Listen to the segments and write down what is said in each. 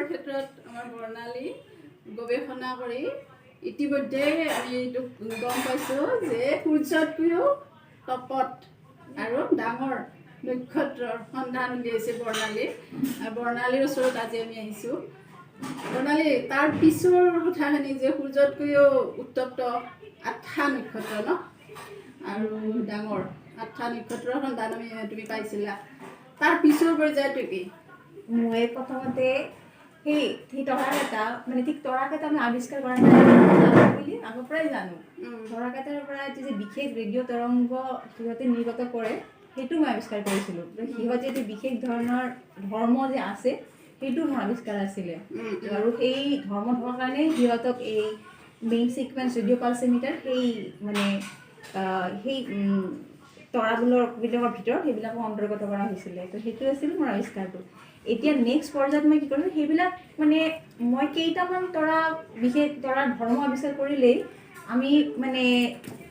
ডাঙৰৰ ক্ষেত্ৰত আমাৰ বৰ্ণালী গৱেষণা কৰি ইতিমধ্যে আমি এইটো গম পাইছোঁ যে সূৰ্যতকৈও তপত আৰু ডাঙৰ নক্ষত্ৰৰ সন্ধান উলিয়াইছে বৰ্ণালীৰ ওচৰত আজি আমি আহিছোঁ। বৰ্ণালী, তাৰ পিছৰ কথাখিনি যে সূৰ্যতকৈও উত্তপ্ত 8টা নক্ষত্ৰ ন আৰু ডাঙৰ 8টা নক্ষত্ৰৰ সন্ধান তুমি পাইছিলা, তাৰ পিছৰ পৰ্যায়টো কি? মই প্ৰথমতে সেই তৰাকেইটা মানে ঠিক তৰাকেইটা আমি আৱিষ্কাৰ কৰা নাই বুলি আগৰ পৰাই জানো। তৰাকেইটাৰ পৰা এইটো যে বিশেষ ৰেডিঅ' তৰংগ সিহঁতে নিৰ্গত কৰে সেইটো মই আৱিষ্কাৰ কৰিছিলোঁ। সিহঁতে এইটো বিশেষ ধৰণৰ ধৰ্ম যে আছে সেইটো মোৰ আৱিষ্কাৰ আছিলে আৰু সেই ধৰ্ম থকাৰ কাৰণে সিহঁতক এই মেইন ছিকুৱেঞ্চ ৰেডিঅ' পালচিমিটাৰ সেই মানে সেই তৰাবিলাকৰ ভিতৰত সেইবিলাকক অন্তৰ্গত কৰা হৈছিলে। তো সেইটো আছিল মোৰ আৱিষ্কাৰটো। এতিয়া নেক্সট পৰ্যায়ত মই কি কৰিলোঁ, সেইবিলাক মানে মই কেইটামান বিশেষ তৰাৰ ধৰ্ম আৱিষ্কাৰ কৰিলেই আমি মানে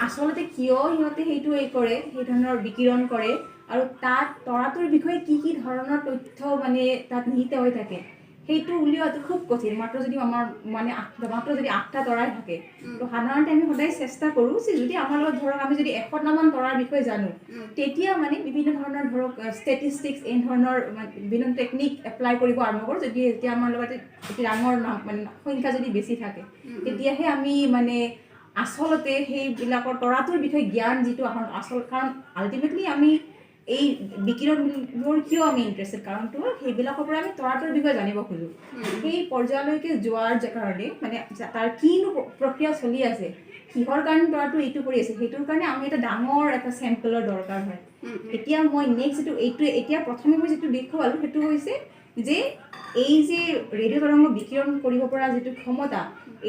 আচলতে কিয় সিহঁতে সেইটো কৰে সেই ধৰণৰ বিকিৰণ কৰে আৰু তাত তৰাটোৰ বিষয়ে কি কি ধৰণৰ তথ্য মানে তাত নিহিত হৈ থাকে সেইটো উলিওৱাটো খুব কঠিন। মাত্ৰ যদি আমাৰ মানে মাত্ৰ যদি 8টা তৰাই থাকে, তো সাধাৰণতে আমি সদায় চেষ্টা কৰোঁ যে যদি আমাৰ লগত ধৰক আমি যদি 100টামান তৰাৰ বিষয়ে জানো তেতিয়া মানে বিভিন্ন ধৰণৰ ধৰক ষ্টেটিষ্টিক্স এই ধৰণৰ বিভিন্ন টেকনিক এপ্লাই কৰিব আৰম্ভ কৰোঁ। যদি এতিয়া আমাৰ লগত এটি ডাঙৰ মানে সংখ্যা যদি বেছি থাকে তেতিয়াহে আমি মানে আচলতে সেইবিলাকৰ তৰাটোৰ বিষয়ে জ্ঞান যিটো আচল, কাৰণ আল্টিমেটলি আমি এই বিকিৰণবোৰ কিয় আমি ইণ্টাৰেষ্টেড, কাৰণটো সেইবিলাকৰ পৰা আমি তৰাটোৰ বিষয়ে জানিব খোজোঁ। সেই পৰ্যায়লৈকে যোৱাৰ কাৰণে মানে তাৰ কিনো প্ৰক্ৰিয়া চলি আছে, কিহৰ কাৰণে তৰাটো এইটো কৰি আছে, সেইটোৰ কাৰণে আমি এটা ডাঙৰ এটা চেম্পলৰ দৰকাৰ হয়। এতিয়া মই নেক্সট এতিয়া প্ৰথমে মই যিটো দেখুৱালোঁ সেইটো হৈছে যে এই যে ৰেডিঅ' তৰংগ বিকিৰণ কৰিব পৰা যিটো ক্ষমতা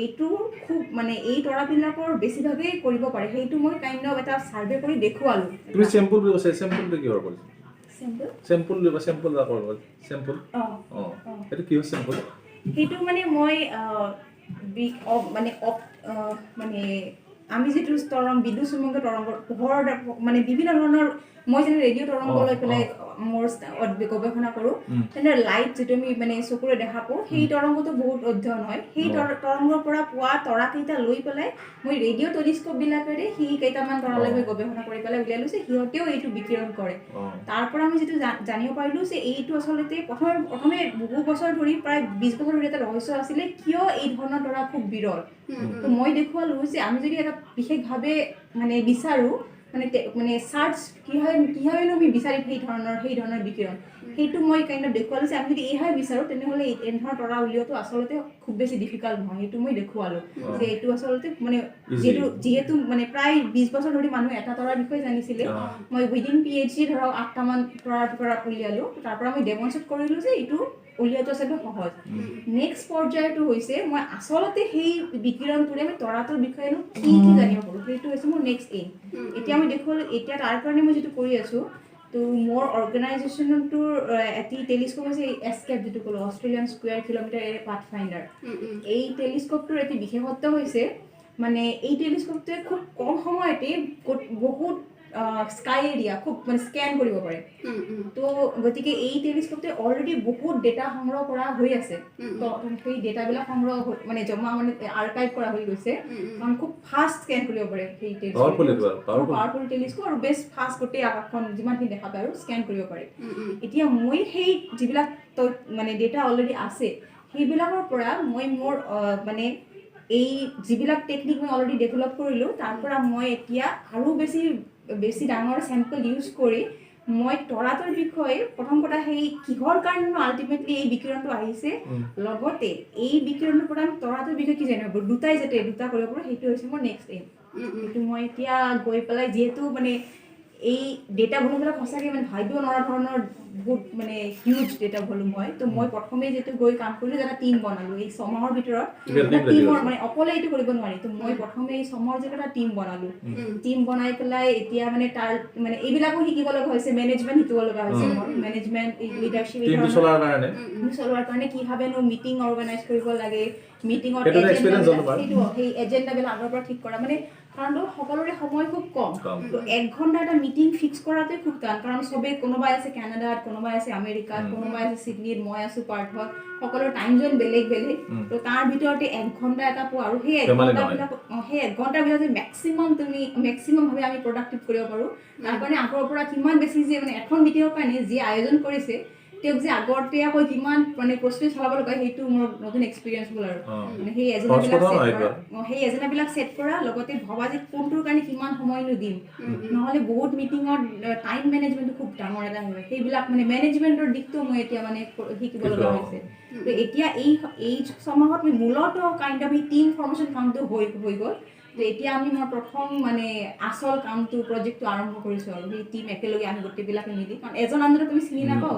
এইটো খুব মানে এই তৰাবিলাকৰ বেছিভাগেই কৰিব পাৰে, সেইটো মই কাইণ্ড অফ এটা ছাৰ্ভে কৰি দেখুৱালোঁ। তুমি চেম্পল কিহৰ কৰিছা? চেম্পল সেইটো কি হয় চেম্পল? সেইটো মানে মই মানে আমি যিটো বিদ্যুৎ চুম্বকীয় তৰংগ পোহৰৰ মানে বিভিন্ন ধৰণৰ মই যেনে ৰেডিঅ' তৰংগ লৈ পেলাই মোৰ গৱেষণা কৰোঁ, তেনেদৰে লাইট যিটো আমি মানে চকুৰে দেখা পাওঁ সেই তৰংগটো বহুত অধ্যয়ন হয়। সেই তৰংগৰ পৰা পোৱা তৰাকেইটা লৈ পেলাই মই ৰেডিঅ' টেলিস্কোপবিলাকেৰে সেই কেইটামান তৰালৈ মই গৱেষণা কৰি পেলাই উলিয়ালোঁ যে সিহঁতেও এইটো বিকিৰণ কৰে। তাৰ পৰা আমি যিটো জানিব পাৰিলোঁ যে এইটো আচলতে প্ৰথমে বহু বছৰ ধৰি প্ৰায় 20 বছৰ ধৰি এটা ৰহস্য আছিলে কিয় এই ধৰণৰ তৰা খুব বিৰল। তো মই দেখুৱালোঁ যে আমি যদি এটা বিশেষভাৱে মানে বিচাৰোঁ মানে চাৰ্চ কিহৰনো আমি বিচাৰিম সেই ধৰণৰ বিকিৰণ, সেইটো মই কাইণ্ড অফ দেখুৱালোঁ যে আমি যদি এইহে বিচাৰোঁ তেনেহ'লে এই ধৰণৰ তৰা উলিওৱাটো আচলতে খুব বেছি ডিফিকাল্ট নহয়। সেইটো মই দেখুৱালোঁ যে এইটো আচলতে মানে যিহেতু মানে প্ৰায় 20 বছৰ ধৰি মানুহে এটা তৰাৰ বিষয়ে জানিছিলে, মই উইদিন PhD ধৰক 8টামান তৰাৰ পৰা উলিয়ালোঁ। তাৰ পৰা মই ডেমনষ্ট্ৰেট কৰিলোঁ যে এইটো উলিওৱাটো আচলতে সহজ। নেক্সট পৰ্যায়টো হৈছে মই আচলতে সেই বিকিৰণটোৰে আমি তৰাটোৰ বিষয়েনো কি জানিব পাৰোঁ, সেইটো হৈছে মোৰ নেক্সট এইম। এতিয়া মই দেখুৱালোঁ, এতিয়া তাৰ কাৰণে মই যিটো কৰি আছোঁ, তো মোৰ অৰ্গেনাইজেশ্যনটোৰ এটি টেলিস্কোপ আছে এস্কেপ যিটো ক'লোঁ, অষ্ট্ৰেলিয়ান স্কুৱেৰ কিলোমিটাৰ এৰে পাথফাইণ্ডাৰ। এই টেলিস্কোপটোৰ এটি বিশেষত্ব হৈছে মানে এই টেলিস্কোপটোৱে খুব কম সময়তে বহুত স্কাই এৰিয়া খুব মানে স্কেন কৰিব পাৰে। তো গতিকে এই টেলিস্কোপটোৱে অলৰেডি বহুত ডেটা সংগ্ৰহ কৰা হৈ আছে। তো সেই ডেটাবিলাক সংগ্ৰহ মানে জমা মানে আৰ্কাইভ কৰা হৈ গৈছে, কাৰণ খুব ফাষ্ট স্কেন কৰিব পাৰে সেই পাৱাৰফুল টেলিস্কোপ আৰু বেষ্ট ফাষ্ট গোটেই আকাশখন যিমানখিনি দেখা পায় আৰু স্কেন কৰিব পাৰে। এতিয়া মই সেই যিবিলাক মানে ডেটা অলৰেডি আছে সেইবিলাকৰ পৰা মই মোৰ মানে এই যিবিলাক টেকনিক মই অলৰেডি ডেভেলপ কৰিলোঁ তাৰ পৰা মই এতিয়া আৰু বেছি ডাঙৰ চেম্পল ইউজ কৰি মই তৰাটোৰ বিষয়ে প্ৰথম কথা সেই কিহৰ কাৰণে আল্টিমেটলি এই বিকিৰণটো আহিছে, লগতে এই বিকিৰণৰ পৰা আমি তৰাটোৰ বিষয়ে কি জানিব পাৰোঁ, দুটা কৰিব পাৰোঁ, সেইটো হৈছে মোৰ নেক্সট এইম। সেইটো মই এতিয়া গৈ পেলাই যিহেতু মানে এই ডেটা ভলিউমবিলাক সঁচাকৈ মানে ভাবিব নোৱাৰা ধৰণৰ বহুত মানে হিউজ ডেটা ভলিউম হয়। তো মই প্ৰথমে যিহেতু গৈ কাম কৰিলোঁ এটা টিম বনালোঁ এই 6 মাহৰ ভিতৰত। টিমৰ মানে অকলে এইটো কৰিব নোৱাৰি, তো মই প্ৰথমে এই 6 মাহৰ যে এটা টিম বনালোঁ। টিম বনাই পেলাই এতিয়া মানে তাৰ মানে এইবিলাকো শিকিব লগা হৈছে, মেনেজমেণ্ট শিকিব লগা হৈছে, মেনেজমেণ্ট লিডাৰশ্বিপ চলোৱাৰ কাৰণে কি ভাবেনো মিটিং অৰ্গেনাইজ কৰিব লাগে, মিটিঙত সেই এজেণ্ডাবিলাক আগৰ পৰা ঠিক কৰা, মানে কাৰণ সকলোৰে সময় খুব কম কম। তো 1 ঘণ্টা এটা মিটিং ফিক্স কৰাটোৱে খুব টান কাৰণ চবেই কোনোবাই আছে কানাডাত কোনোবাই আছে আমেৰিকাত কোনোবাই আছে সিডনীত মই আছো পাৰ্থত সকলোৰ টাইম জোন বেলেগ বেলেগ তো তাৰ ভিতৰতে 1 ঘণ্টা এটা পোৱা আৰু সেই 1 ঘণ্টাৰ ভিতৰত মেক্সিমাম ভাৱে আমি প্ৰডাক্টিভ কৰিব পাৰো তাৰ কাৰণে আগৰ পৰা কিমান বেছি যে মানে এখন মিটিঙৰ কাৰণে যি আয়োজন কৰিছে তেওঁক যে আগতেকৈ কিমান মানে প্ৰস্তুতি চলাব লগা সেইটো মোৰ নতুন এক্সপিৰিয়েঞ্চ হ'ল আৰু মানে সেই এজেণ্ডাবিলাক ছেট কৰা লগতে ভবা যে কোনটোৰ কাৰণে কিমান সময়নো দিম নহ'লে বহুত মিটিঙৰ টাইম মেনেজমেণ্টটো খুব ডাঙৰ এটা হয় সেইবিলাক মানে মেনেজমেণ্টৰ দিশটো মই এতিয়া মানে শিকিব লগা হৈছে তো এতিয়া এই ছমাহত মই মূলতঃ কাইণ্ড অফ এই টিম ফৰ্মেশ্যন কামটো হৈ গ'ল তো এতিয়া মই প্ৰথম মানে আচল কামটো প্ৰজেক্টটো আৰম্ভ কৰিছোঁ আৰু সেই টিম একেলগে আমি গোটেইবিলাকে মিলি কাৰণ এজন আনজনক তুমি চিনি নাপাওঁ